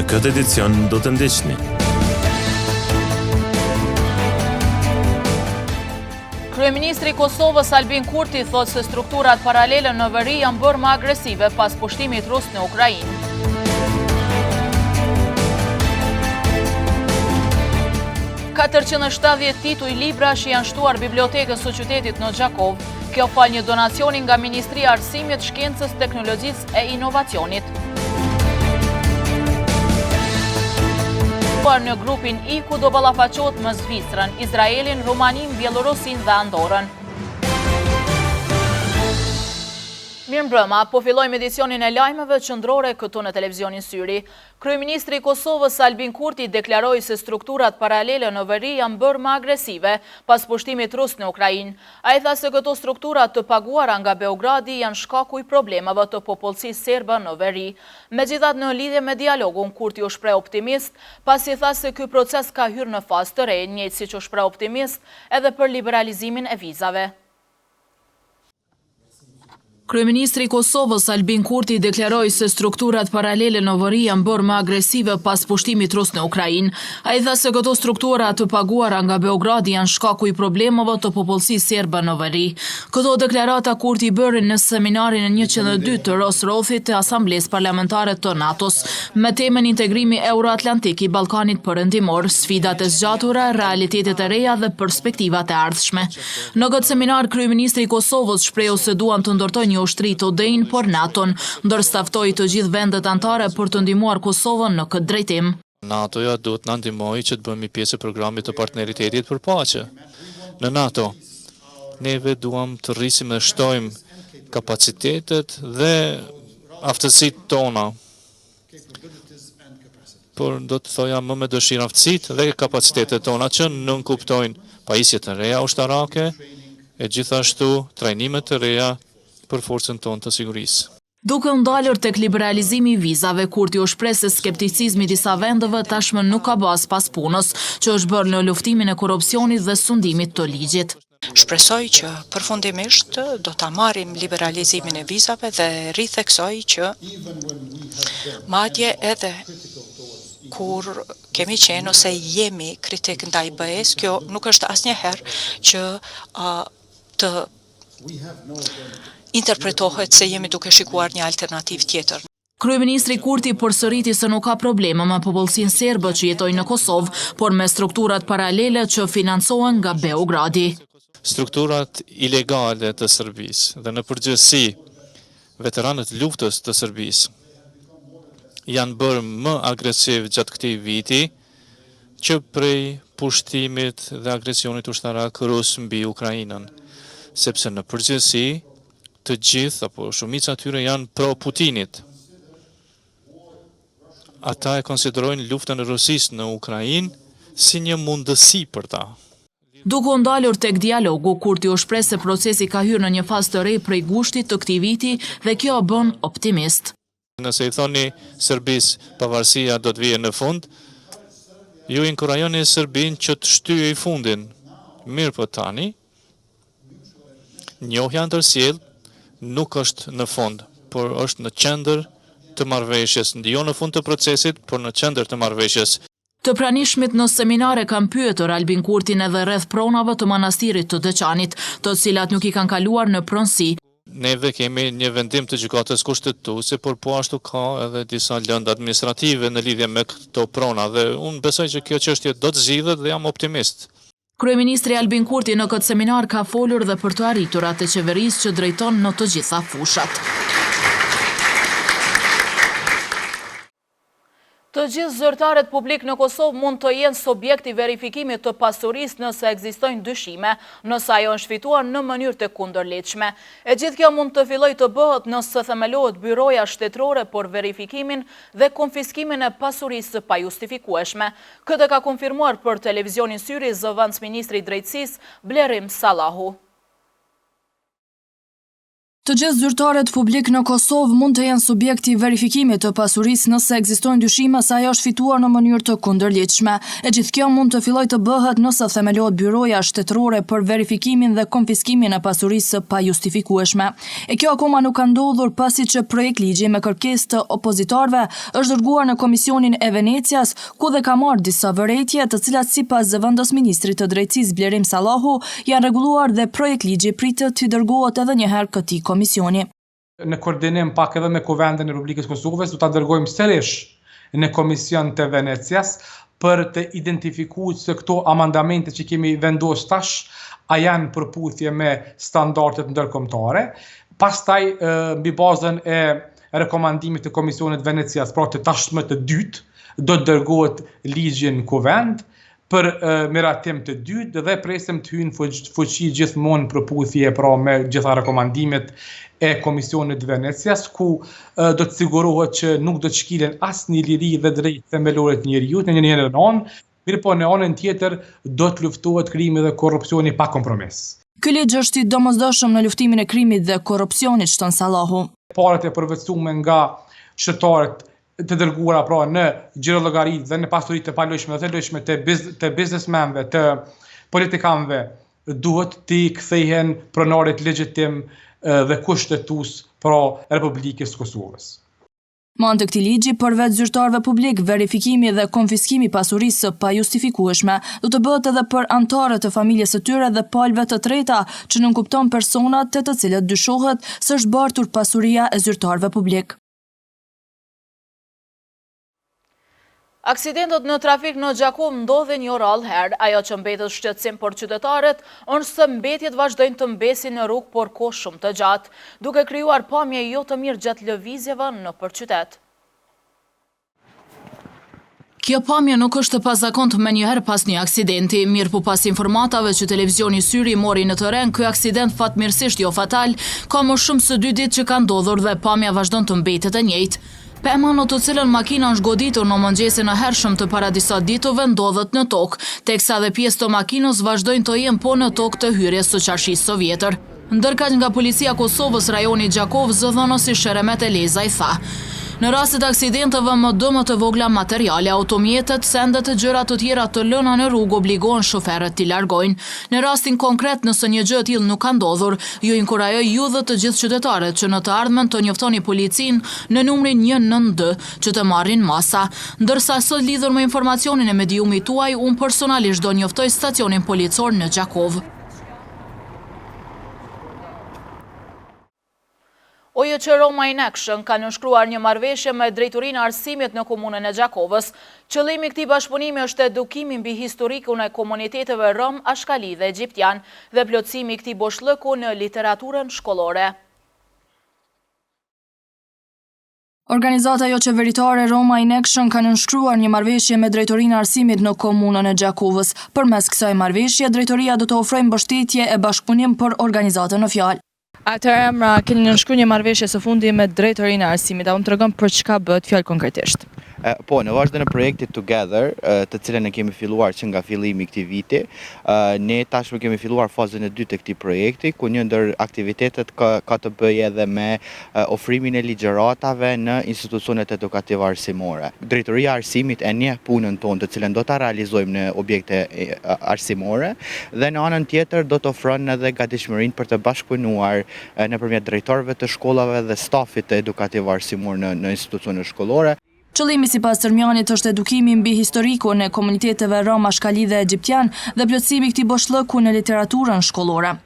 këtë edicion do të ndiqni. Kryeministri i Kosovës Albin Kurti thot se strukturat paralele në veri janë bërë më agresive pas pushtimit rus në Ukrainë. Ka 470 tituj libra që janë shtuar bibliotekës së qytetit në Gjakov. Kjo fal një donacioni nga Ministria e Arsimit, Shkencës, Teknologjisë e Inovacionit. Në grupin I ku do ballafaqohet me Zvicrën, Izraelin, Rumaninë, Bielorusinë dhe Andorrën. Mirëmbrëma, po fillojmë edicionin e lajmeve qendrore këtu në televizionin Syri. Kryeministri i Kosovës Albin Kurti deklaroi se strukturat paralele në veri janë bërë më agresive pas pushtimit rus në Ukrainë. Ai tha se këto struktura të paguara nga Beogradi janë shkaku i problemeve të popullsisë serbe në veri. Megjithatë, në lidhje me dialogun, Kurti u shpreh optimist, pasi tha se ky proces ka hyrë në fazë të re, njëjtë siç u shpreh optimist edhe për liberalizimin e vizave. Kryeministri i Kosovës Albin Kurti deklaroi se strukturat paralele në veri janë bërë më agresive pas pushtimit rus në Ukrainë. Ai tha se këto struktura të paguara nga Beogradi janë shkaku i problemeve të popullsisë serbe në veri. Këto deklarata Kurti bëri në seminarin e 102 të Rosrothit të Asamblesë Parlamentare të NATO-s me temën integrimi euroatlantik i Ballkanit Perëndimor, sfidat e zgjatura, realitetet e reja dhe perspektivat e ardhshme. Në këtë seminar kryeministri i Kosovës shprehu se duan të ndërtojnë një ushtri të ODE-n por NATO-n, ndërsa ftoi të gjithë vendet anëtare për të ndihmuar Kosovën në këtë drejtim. NATO-ja duhet na ndihmojë që të bëhemi pjesë e programit të partneritetit për paqe. Në NATO, neve duam të rrisim dhe shtojmë kapacitetet dhe aftësitë tona. Por do të thoja më me dëshirë aftësitë dhe kapacitetet tona që nënkuptojnë pajisjet të reja ushtarake e gjithashtu trajnimet të reja për forcën tonë të sigurisë. Duke u ndalur tek liberalizimi i vizave, Kurti u shpreh se skepticizmi i disa vendeve tashmë nuk ka bazë pas punës, që është bërë në luftimin e korrupsionit dhe sundimit të ligjit. Shpresoj që përfundimisht do ta marrim liberalizimin e vizave dhe ritheksoj që madje edhe kur kemi qenë ose jemi kritik ndaj BE-s, kjo nuk është asnjëherë që të interpretohet se jemi duke shikuar një alternativë tjetër. Kryeministri Kurti përsëriti se nuk ka probleme me popullsinë serbe që jetojnë në Kosovë, por me strukturat paralele që financohen nga Beogradi. Strukturat ilegale të Serbisë dhe në përgjithësi veteranët e luftës të Serbisë janë bërë më agresiv gjatë këtij viti që prej pushtimit dhe agresionit ushtarak rus mbi Ukrainën, sepse në përgjithësi të gjithë apo shumica e tyre janë pro Putinit. Ata e konsiderojnë luftën e Rusisë në Ukrainë si një mundësi për ta. Duke u ndalur tek dialogu, Kurti u shpreh se procesi ka hyrë në një fazë të re prej gushtit të këtij viti dhe kjo bën optimist. Nëse i thoni Serbisë pavarësia do të vijë në fund, ju inkurajoni Serbinë që të shtyjë i fundin. Mirë po tani, njohja ndërsjellë nuk është në fund, por është në qendër të marrëveshjes, jo në fund të procesit, por në qendër të marrëveshjes. Të pranishmit në seminare kanë pyetur Albin Kurtin edhe rreth pronave të manastirit të Deçanit, të cilat nuk i kanë kaluar në pronësi. Neve kemi një vendim të gjykatës kushtetuese, por po ashtu ka edhe disa lëndë administrative në lidhje me këto prona dhe unë besoj që kjo çështje do të zgjidhet dhe jam optimist. Kryeministri Albin Kurti në këtë seminar ka folur dhe për të arriturat e qeverisë që drejton në të gjitha fushat. Të gjithë zyrtarët publik në Kosovë mund të jenë subjekt i verifikimit të pasurisë nëse ekzistojnë dyshime, nëse ajo është fituar në mënyrë të kundërligjshme. E gjithë kjo mund të fillojë të bëhet nëse themelohet byroja shtetërore për verifikimin dhe konfiskimin e pasurisë së pajustifikueshme. Këtë ka konfirmuar për televizionin Syri zëvendësministri i drejtësisë Blerim Sallahu. Të gjithë zyrtarët publik në Kosovë mund të jenë subjekti i verifikimit të pasurisë nëse ekzistojnë dyshime se ajo është fituar në mënyrë të kundërligjshme. E gjithë kjo mund të fillojë të bëhet nëse themelohet byroja shtetërore për verifikimin dhe konfiskimin e pasurisë së pajustifikueshme. E kjo akoma nuk ka ndodhur pasi që projekt ligji me kërkesë të opozitarëve është dërguar në Komisionin e Venecias, ku dhe ka marrë disa vërejtje, të cilat sipas zëvendës ministrit të drejtësisë Blerim Sallahu janë rregulluar dhe projekt ligji pritet të dërgohet edhe një herë këtij komisioni. Në koordinim pak edhe me Kuvendin e Republikës Kosovës, do ta dërgojmë sërish në Komision të Venecias për të identifikuar se këto amandamente që kemi vendosur tash a janë përputhje me standardet ndërkombëtare. Pastaj mbi bazën e rekomandimit të Komisionit të Venecias, pra të tashme të dytë, do të dërgohet ligji në Kuvend për miratim të dytë dhe presim të hyjnë fuqi gjithmonë përputhje pra me gjitha rekomandimet e Komisionit të Venecias, ku do të sigurohet që nuk do të shkilen asnjë liri dhe drejtë themelore të njerëzit në një anë, mirë po në anën tjetër do të luftohet krimi dhe korrupsioni pa kompromis. Ky ligj është i domosdoshëm në luftimin e krimit dhe korrupsionit, shton Sallahu. Parat e përvetësuara nga shtetërorët të dërguara pra në xhirollogaritë dhe në pasuritë të palojshme dhe të lojshme të biznesmenëve, të politikanëve duhet të kthehen pronarit legjitim dhe kushtetues pra Republikës Kosovës. Me anë të këtij ligji, përveç zyrtarëve publik, verifikimi dhe konfiskimi pasurisë së pajustifikueshme do të bëhet edhe për anëtarët e familjes së tyre dhe palëve të treta që nënkupton personat të cilët dyshohet se është bartur pasuria e zyrtarëve publik. Aksidentët në trafik në Gjakov ndodhin një rallë herë, ajo që mbetet shqetësim për qytetarët është se mbetjet vazhdojnë të mbesin në rrugë por kohë shumë të gjatë, duke krijuar pamje jo të mirë gjatë lëvizjeve nëpër qytet. Kjo pamje nuk është e pazakontë menjëherë pas një aksidenti, mirë po pas informatave që televizioni Syri mori në terren, ky aksident fatmirësisht jo fatal, ka më shumë se 2 ditë që ka ndodhur dhe pamja vazhdon të mbetet e njëjtë. Pema në të cilën makina është goditur në mëngjesin e hershëm të paradisa ditëve ndodhet në tokë, teksa dhe pjesë të makinës vazhdojnë të jenë po në tokë të hyrjes së Qarshisë Sovjetër. Ndërkaq nga Policia e Kosovës rajoni Gjakov zëdhënosi Sheremet Eleza i tha: në rastet aksidenteve më dëmë të vogla materiale, automjetet, sendet e gjëra të tjera të lëna në rrugë obligohen shoferët t'i largojnë. Në rastin konkret, nëse një gjë e tillë nuk ka ndodhur, ju inkurajoj ju dhe të gjithë qytetarët që në të ardhmen të njoftoni policin në numrin 192 që të marrin masa. Ndërsa sot lidhur me informacionin e mediumit tuaj, unë personalisht do njoftoj stacionin policor në Gjakov. OJC Roma in Action ka nënshkruar një marrëveshje me drejtorinë e arsimit në komunën e Gjakovës. Qëllimi i këtij bashkëpunimi është edukimi mbi historikun e komuniteteve rom, ashkali dhe egjiptian dhe plotësimi i këtij boshllëku në literaturën shkollore. Organizata jo qeveritare Roma in Action ka nënshkruar një marrëveshje me drejtorinë e arsimit në komunën e Gjakovës. Përmes kësaj marrëveshje, drejtoria do të ofrojë mbështetje e bashkëpunim për organizatën në fjalë. Atëherë Emra, keni nënshkruar një marrëveshje së fundi me drejtorinë e arsimit, a më tregon për çka bëhet fjalë konkretisht? Po, në vazhdim në projektit Together, të cilën e kemi filluar që nga fillimi i këtij viti, ne tashmë kemi filluar fazën e dytë të këtij projekti, ku një ndër aktivitetet ka të bëjë edhe me ofrimin e ligjëratave në institucionet edukative arsimore. Drejtoria e arsimit e njeh punën tonë, të cilën do ta realizojmë në objekte arsimore, dhe në anën tjetër do të ofron edhe gatishmërinë për të bashkëpunuar nëpërmjet drejtorëve të shkollave dhe stafit edukativ arsimor në institucionet shkollore. Qëllimi sipas Tërmjanit është edukimi mbi historikun e komuniteteve rom, ashkali dhe egjiptian dhe plotësimi i këtij boshllëku në literaturën shkollore.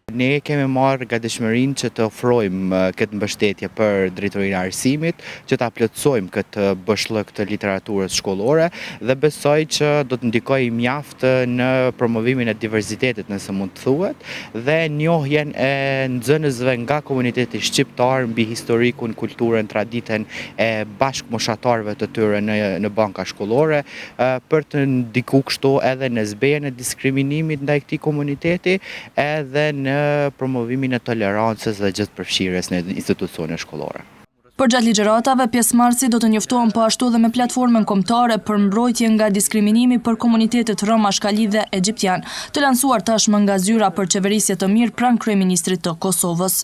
Ne kemi marrë gatishmërinë që të ofrojmë këtë mbështetje për drejtorinë e arsimit, që ta plotësojmë këtë boshllëk të literaturës shkollore dhe besoj që do të ndikojë mjaft në promovimin e diversitetit, nëse mund të thuhet, dhe njohjen e nxënësve nga komuniteti shqiptar mbi historikun, kulturën, traditën e bashkëmoshatarëve të tyre në banka shkollore, për të ndikuar kështu edhe në zbejën e diskriminimit ndaj këtij komuniteti, edhe në promovimin e tolerancës dhe gjithëpërfshirjes në institucione shkollore. Përgjatë ligjëratave, pjesëmarrësit do të njoftohen po ashtu dhe me platformën kombëtare për mbrojtje nga diskriminimi për komunitetet rom, ashkali dhe egjiptian, të lansuar tashmë nga zyra për qeverisje të mirë pranë kryeministrit të Kosovës.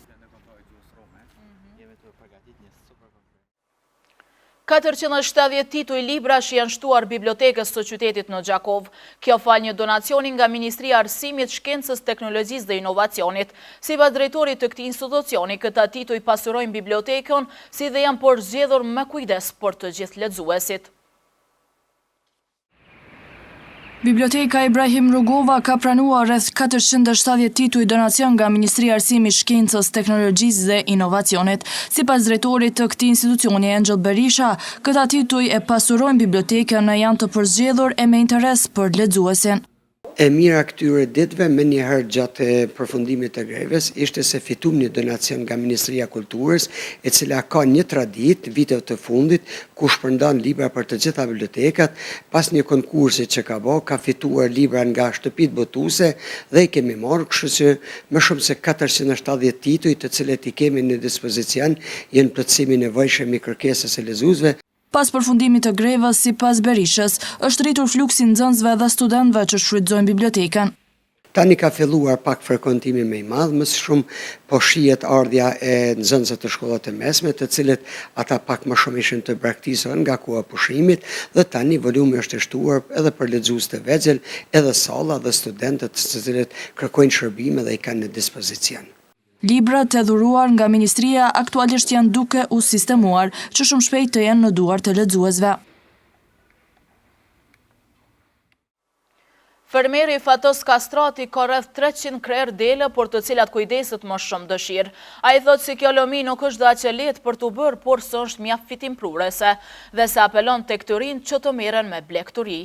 470 tituj librash janë shtuar bibliotekës së qytetit në Gjakov. Kjo fal një donacioni nga Ministria e Arsimit, Shkencës, Teknologjisë dhe Inovacionit. Sipas drejtorit të këtij institucioni, këta tituj pasurojnë bibliotekën, si dhe janë porozgjedhur me kujdes për të gjithë lexuesit. Biblioteka Ibrahim Rugova ka pranuar rreth 470 tituj donacion nga Ministria e Arsimit, Shkencës, Teknologjisë dhe Inovacionit. Sipas drejtorit të këtij institucioni, Angel Berisha, këta tituj e pasurojnë bibliotekën e janë të përzgjedhur e me interes për lexuesin. E mira këtyre ditëve me njëherë gjatë përfundimit të greves ishte se fitum një donacion nga Ministria e Kulturës, e cila ka një traditë viteve të fundit ku shpërndan libra për të gjitha bibliotekat. Pas një konkursi që ka fituar libra nga shtëpitë botuese dhe i kemi marrë, kështu që më shumë se 470 tituj të cilët i kemi në dispozicion janë plotësimi i nevojshëm i kërkesës së lexuesve. Pas përfundimit të grevës, sipas Berishës, është rritur fluksi nxënësve dhe studentëve që shfrytëzojnë bibliotekën. Tani ka filluar pak frekventimi më i madh, më shumë po shihet ardhja e nxënësve të shkollave të mesme, të cilët ata pak më shumë ishin të braktisur nga koha e pushimit, dhe tani volumi është i shtuar edhe për lexues të vegjël, edhe salla dhe studentët të cilët kërkojnë shërbime dhe i kanë në dispozicion. Librat e dhuruar nga Ministria aktualisht janë duke u sistemuar, që shumë shpejt të jenë në duar të lexuesve. Fermeri Fatos Kastrati ka rreth 300 krerë dele për të cilat kujdeset më shumë dëshirë. Ai thotë se kjo lomi nuk është aq e lehtë për t'u bërë, por s'është mjaft fitimprurese dhe se apelon tek të rinj që të merren me blegturi.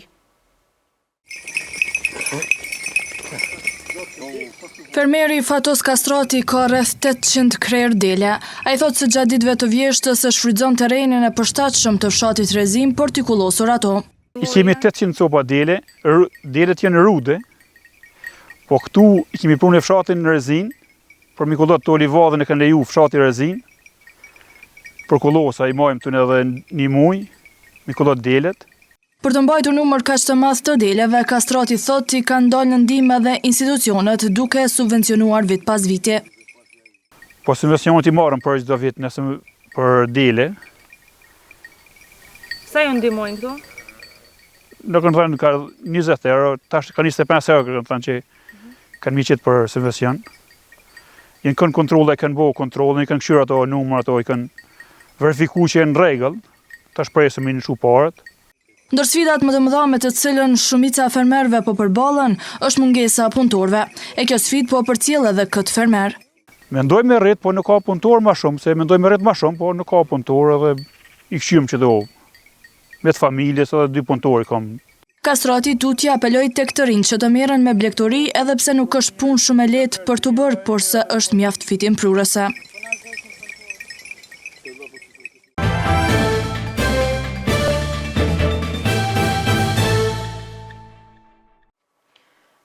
Fermeri Fatos Kastrati ka rreth 800 krerë dele. Ai thotë se gjatë ditëve të vjeshtës e shfrytëzon terrenin e përshtatshëm të fshatit Rezim për t'i kullosur ato. I kemi 800 copa dele, delet janë rude, po këtu i kemi punë e fshatin në Rezin, për mi kullot të olivadhen e kanë leju fshati Rezin, për kullosa i majmë të në edhe një muj, mi kullot delet. Për të mbajtur numër kaq të madh të deleve, Kastrati thotë i kanë dalë në ndihmë edhe institucionet duke subvencionuar vit pas viti. Po subvencionet i marrën për çdo vit nëse për dele. Sa ju ndihmojnë këtu? Në kanë thënë ka 20 euro, tash ka 25 euro kanë thënë që kanë miqet për subvencion. Janë kanë kontrolle, kanë bëu kontrollin, kanë kshyer ato numër, ato i kanë verifikuar që janë në rregull. Tash presim në shuparët. Ndër sfidat më të mëdha me të cilën shumica e fermerëve po përballen është mungesa e punëtorëve. E kjo sfidë po përcjell edhe këtë fermer. Mendoj me rrit, po nuk ka punëtor më shumë, se mendoj me rrit më shumë, po nuk ka punëtor edhe i këshim që do. Me të familjes edhe 2 punëtorë kam. Kastrati tutje apeloi tek të rinj që të merren me blegtori edhe pse nuk është punë shumë e lehtë për t'u bërë, por se është mjaft fitimprurese.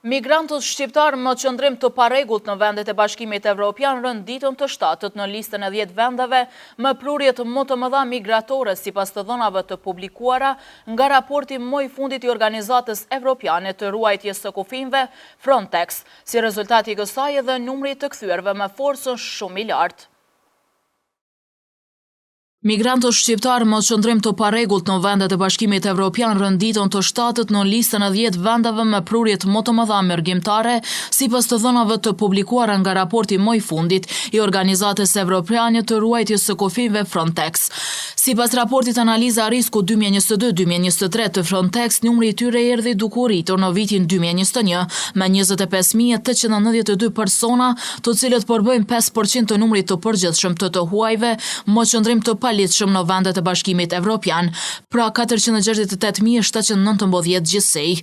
Migrantët shqiptar më qëndrim të parregullt në vendet e Bashkimit Evropian rënë ditën të 7 në listën e 10 vendeve me prurjet më të mëdha migratore sipas të dhënave të publikuara nga raporti më i fundit i Organizatës Evropiane të ruajtjes së kufinjve Frontex. Si rezultati i kësaj edhe numri të kthyer me forcën shumë i lartë. Migrantët shqiptar më qëndrim të parregullt në vendet e Bashkimit Evropian rënë ditën të 7 në listën e 10 vendeve me prurjet më të mëdha mërgjimtare, sipas të dhënave të publikuara nga raporti më i fundit i Organizatës Evropiane të ruajtjes së kufinjve Frontex. Sipas raportit analiza risku 2022-2023 të Frontex, numri i tyre erdhi duke u rritur në vitin 2021 me 25.892 persona, të cilët përbëjnë 5% të numrit të përgjithshëm të huajve më qëndrim të palitshëm në vendet e Bashkimit Evropian, pra 468.719 gjithsej.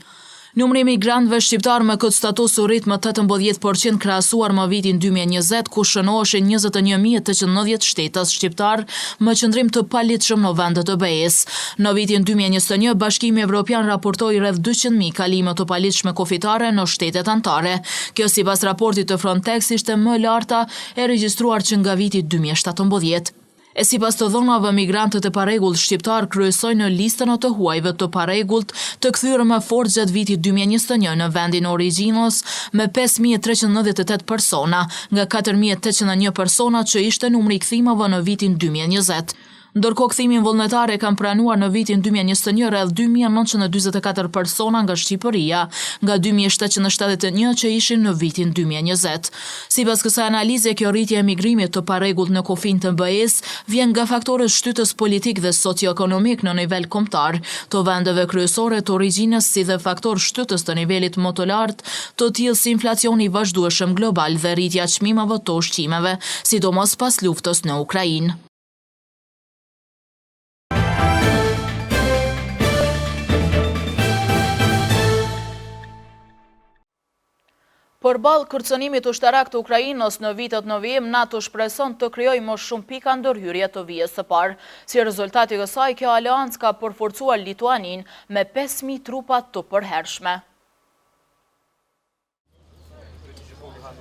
Numri i migrantëve shqiptar me këtë status u rrit më 18% krahasuar me vitin 2020, ku shënoheshin 21.890 shtetas shqiptar me qëndrim të palitshëm në vendet e BE-s. Në vitin 2021, Bashkimi Evropian raportoi rreth 200.000 kalime të palitshme kufitare në shtetet anëtare. Kjo sipas raportit të Frontex ishte më e larta e regjistruar që nga viti 2017. E sipas të dhënave, migrantët e paregullt shqiptar kryesojnë në listën e të huajve të paregullt të kthyer me forcë gjatë vitit 2021 në vendin e origjinës me 5.398 persona, nga 4.801 persona që ishte numri i kthimeve në vitin 2020. Ndërkohë kthimin vullnetar e kanë pranuar në vitin 2021 rreth 2.944 persona nga Shqipëria, nga 2.771 që ishin në vitin 2020. Sipas kësaj analize, kjo rritje e migrimit të parregullt në kufin të BE-s vjen nga faktorët shtytës politik dhe socioekonomik në nivel kombëtar të vendeve kryesore të origjinës, si dhe faktor shtytës të nivelit më të lartë, të tillë si inflacioni i vazhdueshëm global dhe rritja e çmimeve të ushqimeve, sidomos pas luftës në Ukrainë. Përballë kërcënimit ushtarak të Ukrainës në vitet në vijim, NATO shpreson të krijojë më shumë pika ndërhyrje të vijës së parë. Si rezultati i kësaj, kjo aleancë ka përforcuar Lituaninë me 5.000 trupa të përhershme.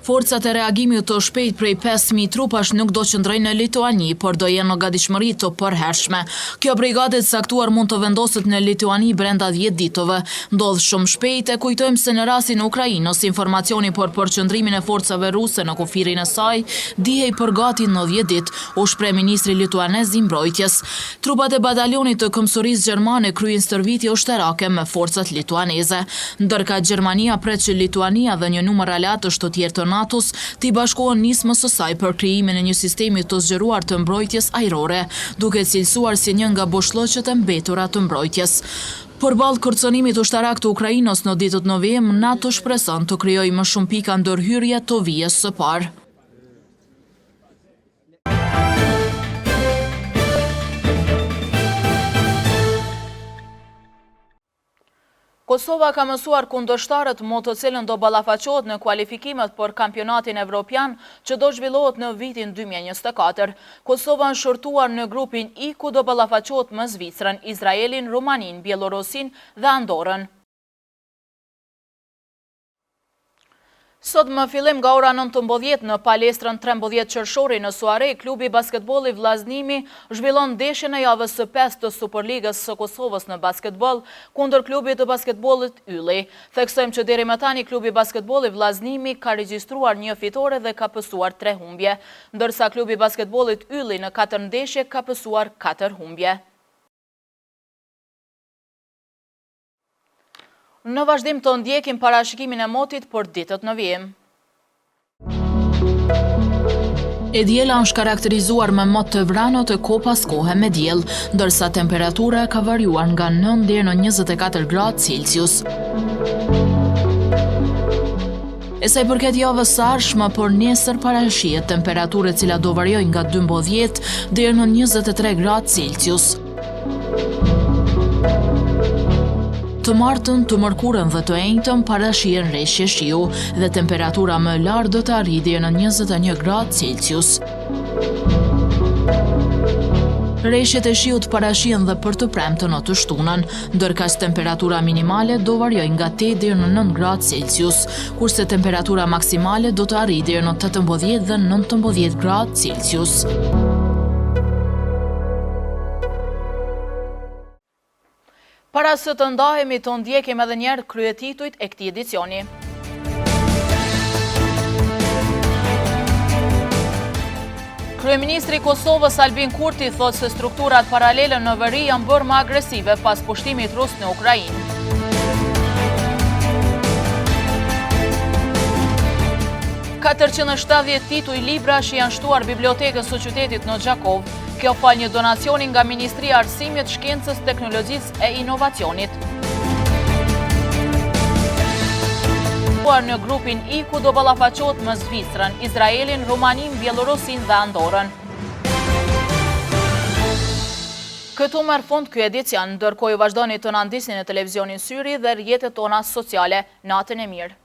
Forcat e reagimit të shpejt prej 5.000 trupash nuk do qëndrojnë në Lituani, por do jenë në gatishmëri të përhershme. Kjo brigadë e caktuar mund të vendoset në Lituani brenda 10 ditëve. Ndodh shumë shpejt, e kujtojmë se në rastin e Ukrainës, informacioni për përqendrimin e forcave ruse në kufirin e saj dihej për gati 90 ditë, u shpreh ministri lituanez i mbrojtjes. Trupat e batalionit të Këmbësurisë gjermane kryejnë stërvitje ushtarake me forcat lituaneze, ndërka Gjermania pret që Lituania dhe një numër alatësh të tjerë të NATO-s t'i bashkohen nismës së saj për krijimin e një sistemi të zgjeruar të mbrojtjes ajrore, duke cilësuar si një nga boshllëqet e mbetura të mbrojtjes. Përballë kërcënimit ushtarak të Ukrainës në ditët në vijim, NATO shpreson të krijojë më shumë pika ndërhyrje të vijës së parë. Kosova ka mësuar kundërshtarët me të cilën do ballafaqohet në kualifikimet për kampionatin evropian që do zhvillohet në vitin 2024. Kosova është shërtuar në grupin I, ku do ballafaqohet me Zvicrën, Izraelin, Rumaninë, Bielorusin dhe Andorën. Sot më fillim nga ora 19 në palestrën 13 qershori në Suare, klubi basketbolli Vllaznimi zhvillon ndeshjen e javës së 5 të Superligës së Kosovës në basketboll kundër klubit të basketbollit Ylli. Theksojmë që deri më tani klubi basketbolli Vllaznimi ka regjistruar një fitore dhe ka pësuar 3 humbje, ndërsa klubi basketbollit Ylli në 4 ndeshje ka pësuar 4 humbje. Në vazhdim të ndjekim parashikimin e motit për ditët në vijim. E diela është karakterizuar me mot të vranët e kopas kohe me diell, ndërsa temperatura ka variuar nga 9 deri në 24 gradë Celsius. E sa i përket javës së ardhshme, por nesër parashihet temperaturë e cila do variojnë nga 12 deri në 23 gradë Celsius. Të martën, të mërkurën dhe të enjtën parashihen rreshje shiu dhe temperatura më e lartë do të arrijë deri në 21 gradë Celsius. Rreshjet e shiut parashihen dhe për të premten o të shtunën, ndërkaq temperatura minimale do variojnë nga 8 deri në 9 gradë Celsius, kurse temperatura maksimale do të arrijë deri në 18 dhe 19 gradë Celsius. Para se të ndahemi të ndjekim edhe njerë kryetitujt e këtij edicioni. Kryeministri i Kosovës Albin Kurti thotë se strukturat paralele në veri janë bërë më agresive pas pushtimit rus në Ukrainë. Ka 470 tituj librash janë shtuar bibliotekës së qytetit në Gjakov. Kjo fal një donacioni nga Ministria e Arsimit, Shkencës, Teknologjisë e Inovacionit. Në grupin I, ku do ballafaqohet me Zvicrën, Izraelin, Rumaninë, Bielorusin dhe Andorën. Këtu merr fund ky edicion, ndërkohë ju vazhdoni të na ndisni në televizionin Syri dhe rrjetet tona sociale. Natën e mirë.